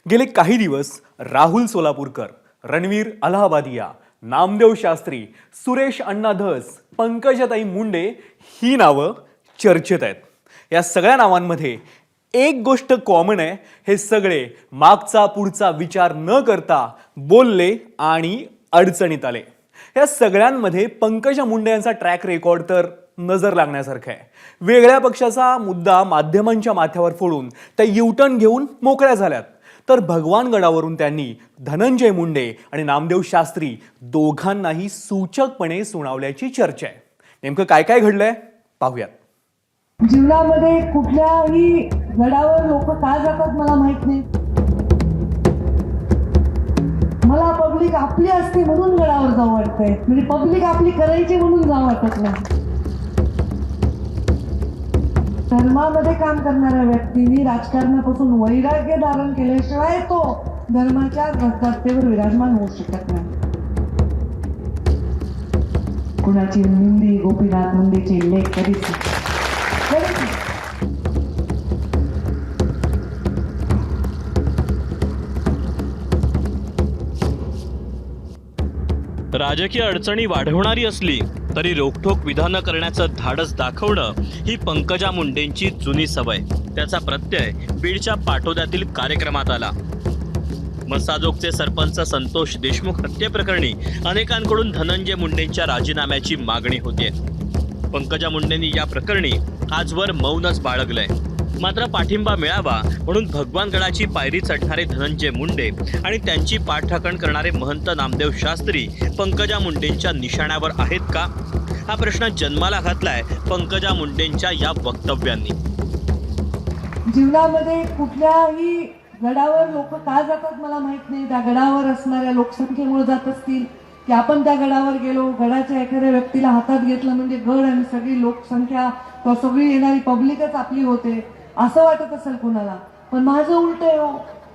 गेले काही दिवस राहुल सोलापूरकर, रणवीर अलाहाबादिया, नामदेव शास्त्री, सुरेश अण्णा धस, पंकजाताई मुंडे ही नावं चर्चेत आहेत। या सगळ्या नावांमध्ये एक गोष्ट कॉमन आहे, हे सगळे मागचा पुढचा विचार न करता बोलले आणि अडचणीत आले। या सगळ्यांमध्ये पंकजा मुंडे यांचा ट्रॅक रेकॉर्ड तर नजर लागण्यासारखा आहे। वेगळ्या पक्षाचा मुद्दा माध्यमांच्या माथ्यावर फोडून त्या युटर्न घेऊन मोकळ्या झाल्यात, तर भगवानगडावरून त्यांनी धनंजय मुंडे आणि नामदेव शास्त्री दोघांनाही सूचकपणे सुनावल्याची चर्चा आहे। नेमकं काय काय घडलंय पाहूयात। जीवनामध्ये कुठल्याही गडावर लोक का जातात मला माहित नाही। मला पब्लिक आपली असते म्हणून गडावर जाऊ वाटतंय, म्हणजे पब्लिक आपली करायची म्हणून जाऊ वाटत नाही। धर्मामध्ये काम करणाऱ्या व्यक्तींनी राजकारणापासून वैराग्य धारण केल्याशिवाय तो धर्माच्या रस्त्यावर विराजमान होऊ शकत नाही। कुणाची मुंडी गोपीनाथ मुंडेचे लेख कधीच राजकीय अडचणी वाढवणारी असली तरी रोखठोक विधानं करण्याचं धाडस दाखवणं ही पंकजा मुंडेंची जुनी सवय। त्याचा प्रत्यय बीडच्या पाटोद्यातील कार्यक्रमात आला। मसाजोगचे सरपंच संतोष देशमुख हत्येप्रकरणी अनेकांकडून धनंजय मुंडेंच्या राजीनाम्याची मागणी होते। पंकजा मुंडेंनी या प्रकरणी आजवर मौनच बाळगलंय। मात्र पाठिंबा मिळावा म्हणून भगवानगडाची पायरी चढणारे धनंजय मुंडे आणि त्यांची पाठराखण करणारे महंत नामदेव शास्त्री पंकजा मुंडेंच्या निशाण्यावर आहेत का, हा प्रश्न जन्माला घातलाय पंकजा मुंडेंच्या या वक्तव्यांनी। जीवनामध्ये कुठल्याही गडावर लोक का जातात मला माहित नाही। त्या गडावर असणाऱ्या लोकसंख्येमुळे जात असतील की आपण त्या गडावर गेलो, गडाच्या एखाद्या व्यक्तीला हातात घेतलं म्हणजे गड आणि सगळी लोकसंख्या किंवा सगळी येणारी पब्लिकच आपली होते असं वाटत असेल कुणाला। पण माझं उलट आहे हो,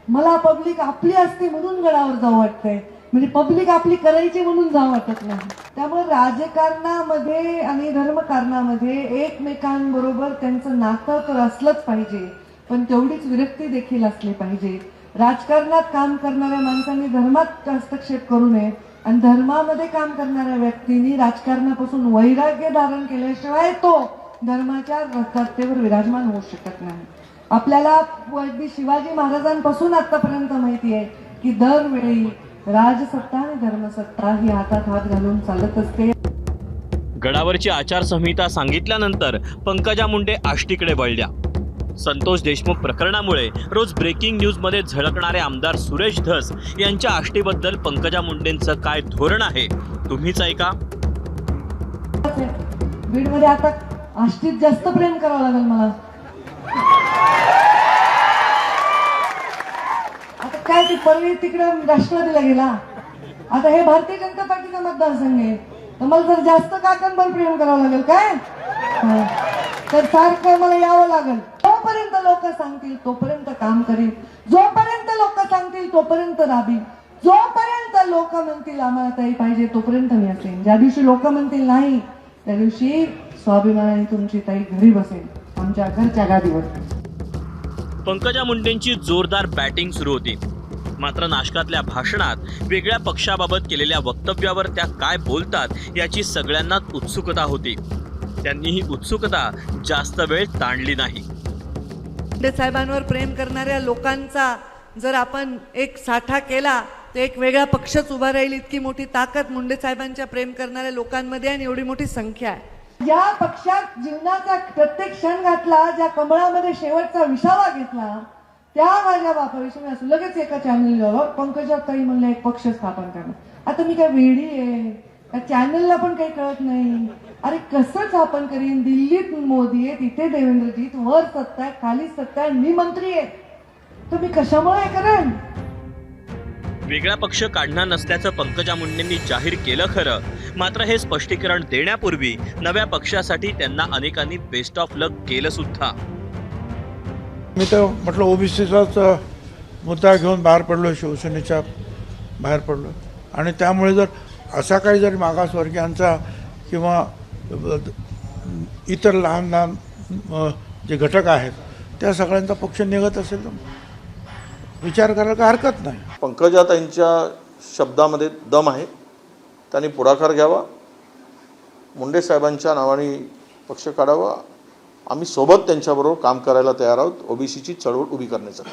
मला पब्लिक आपली असते म्हणून गडावर जाऊ वाटतंय, म्हणजे पब्लिक आपली करायची म्हणून जाऊ वाटत नाही। त्यामुळे राजकारणामध्ये आणि धर्मकारणामध्ये एकमेकांबरोबर त्यांचं नातं तर असलंच पाहिजे, पण तेवढीच विरक्ती देखील असली पाहिजे। राजकारणात काम करणाऱ्या माणसांनी धर्मात हस्तक्षेप करू नये आणि धर्मामध्ये काम करणाऱ्या व्यक्तींनी राजकारणापासून वैराग्य धारण केल्याशिवाय तो धर्माच्या रस्त्यावर विराजमान होऊ शकत नाही। आपल्याला अगदी शिवाजी महाराजांपासून आतापर्यंत माहिती आहे की दरवेळी राजसत्ता आणि धर्मसत्ता ही हातात हात घालून चालत असते। गडावरची आचारसंहिता सांगितल्यानंतर पंकजा मुंडे आष्टीकडे वळल्या। संतोष देशमुख प्रकरणामुळे रोज ब्रेकिंग न्यूजमध्ये झळकणारे आमदार सुरेश धस यांच्या आष्टीबद्दल पंकजा मुंडेंचं काय धोरण आहे, तुम्हीच ऐका। बीडमध्ये आता आष्टीत जास्त प्रेम करावं लागेल मला। आता काय ती परवी तिकडे राष्ट्रवादीला गेला, आता हे भारतीय जनता पार्टीचा मतदारसंघ आहे, तर मला जर जास्त काकांवर प्रेम करावं लागेल काय, तर सारखं मला यावं लागेल। जोपर्यंत लोक सांगतील तोपर्यंत काम करीन, जोपर्यंत लोक सांगतील तोपर्यंत राबीन, जोपर्यंत लोक म्हणतील आम्हाला ताई पाहिजे तोपर्यंत मी असेन। ज्या दिवशी लोक म्हणतील नाही त्या दिवशी स्वाभिमानाने तुमची ताई घरी बसेल, आमच्या घरच्या गादीवर। पंकजा मुंडेंची जोरदार बॅटिंग सुरू होती। मात्र नाशकातल्या भाषणात वेगळ्या पक्षाबाबत केलेल्या वक्तव्यावर त्या काय बोलतात याची सगळ्यांनाच उत्सुकता होती। त्यांनी ही उत्सुकता जास्त वेळ ताणली नाही। मुंडे साहेबांवर प्रेम करणाऱ्या लोकांचा जर आपण एक साठा केला तर एक वेगळा पक्षच उभा राहील, इतकी मोठी ताकद मुंडे साहेबांच्या प्रेम करणाऱ्या लोकांमध्ये आणि एवढी मोठी संख्या आहे। ज्या पक्षात जीवनाचा प्रत्येक क्षण घातला, ज्या कमळामध्ये शेवटचा विसावा घेतला, त्या माझ्या बापाविषयी असं लगेच एका चॅनलवर पंकजाताई म्हणलं एक पक्ष स्थापन करणं। आता मी काय वेडी आहे का, चॅनलला पण काही कळत नाही। अरे कसं स्थापन करीन, दिल्लीत मोदी आहे, तिथे देवेंद्रजीत, वर सत्ता आहे, खाली सत्ता आहे, मी मंत्री आहे, तर मी कशामुळे करेन। वेगळा पक्ष काढणार नसल्याचं पंकजा मुंडेंनी जाहीर केलं खरं, मात्र हे स्पष्टीकरण देण्यापूर्वी नव्या पक्षासाठी त्यांना अनेकांनी बेस्ट ऑफ लक केलं सुद्धा। मी तर म्हटलं ओबीसीचाच मुद्दा घेऊन बाहेर पडलो, शिवसेनेच्या बाहेर पडलो, आणि त्यामुळे जर असा काही जर मागासवर्गीयांचा किंवा इतर लहान लहान जे घटक आहेत त्या सगळ्यांचा पक्ष निघत असेल तर विचार करायला काही हरकत नाही. पंकजाताईंच्या शब्दामध्ये दम आहे. त्यांनी पुढाकार घ्यावा, मुंडे साहेबांच्या नावाने पक्ष काढावा. आम्ही सोबत त्यांच्याबरोबर काम करायला तयार आहोत ओबीसीची चळवळ उभी करण्यासाठी.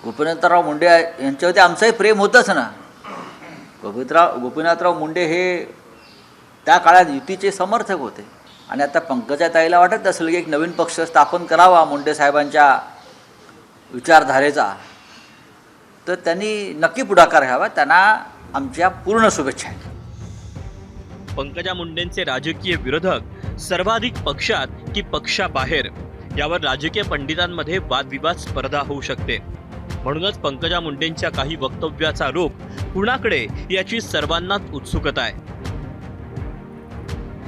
गोपीनाथराव मुंडे यांच्यावरती आमचंही प्रेम होतंच ना. गोपीनाथराव मुंडे हे त्या काळात युतीचे समर्थक होते आणि आता पंकजाताईला वाटत असेल की एक नवीन पक्ष स्थापन करावा मुंडे साहेबांच्या विचारधारेचा, तर त्यांनी नक्की पुढाकार घ्यावा. त्यांना आमच्या पूर्ण शुभेच्छा आहेत. पंकजा मुंडेंचे राजकीय विरोधक सर्वाधिक पक्षात की पक्षाबाहेर, यावर राजकीय पंडितांमध्ये वादविवाद स्पर्धा होऊ शकते. म्हणूनच पंकजा मुंडेंच्या काही वक्तव्याचा रोख कुणाकडे याची सर्वांनाच उत्सुकता आहे.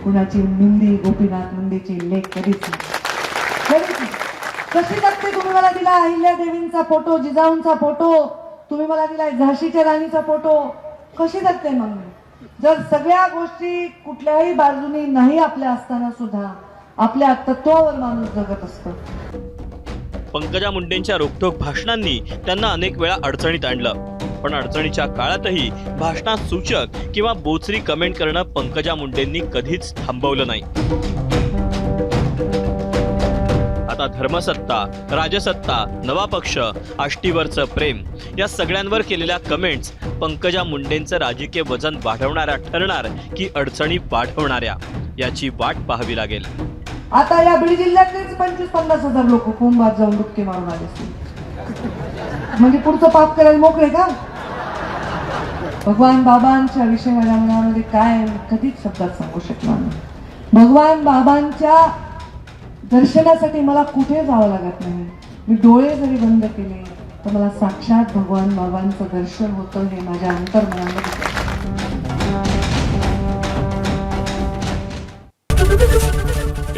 कुणाची मुंडी गोपीनाथ मुंडेची लेख कधीच नाही. कशी लागते तुम्ही मला दिला अहिल्या देवींचा फोटो, जिजाऊंचा फोटो, तुम्ही मला दिला झाशीच्या राणीचा फोटो, कशी जगते मग मी? जर सगळ्या गोष्टी कुठल्याही बाजूनी नाही आपल्या असताना सुद्धा आपल्या तत्वावर माणूस जगत असतो. पंकजा मुंडेंच्या रोखठोक भाषणांनी त्यांना अनेक वेळा अडचणीत आणलं, पण अडचणीच्या काळातही भाषणात सूचक किंवा बोचरी कमेंट करणं पंकजा मुंडेंनी कधीच थांबवलं नाही. आता धर्मसत्ता, राजसत्ता, नवा पक्ष, आष्टीवरचं प्रेम या सगळ्यांवर केलेल्या कमेंट्स पंकजा मुंडेंचं राजकीय वजन वाढवणाऱ्या ठरणार की अडचणी वाढवणाऱ्या, याची वाट पाहावी लागेल. आता या बीड जिल्ह्यातलेच 25-50 हजार लोक कुंभात जाऊन डुबके मारून आले असतील, म्हणजे पुढचं पाप करायला मोकळे का? भगवान बाबांच्या विषयी माझ्या मनामध्ये काय कधीच शब्दात सांगू शकणार नाही. भगवान बाबांच्या दर्शनासाठी मला कुठे जावं लागत नाही. मी डोळे जरी बंद केले तर मला साक्षात भगवान बाबांचं दर्शन होतं हे माझ्या अंतर्मनामध्ये.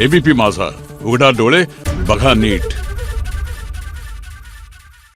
एबीपी माझा, उघडा डोळे बघा नीट.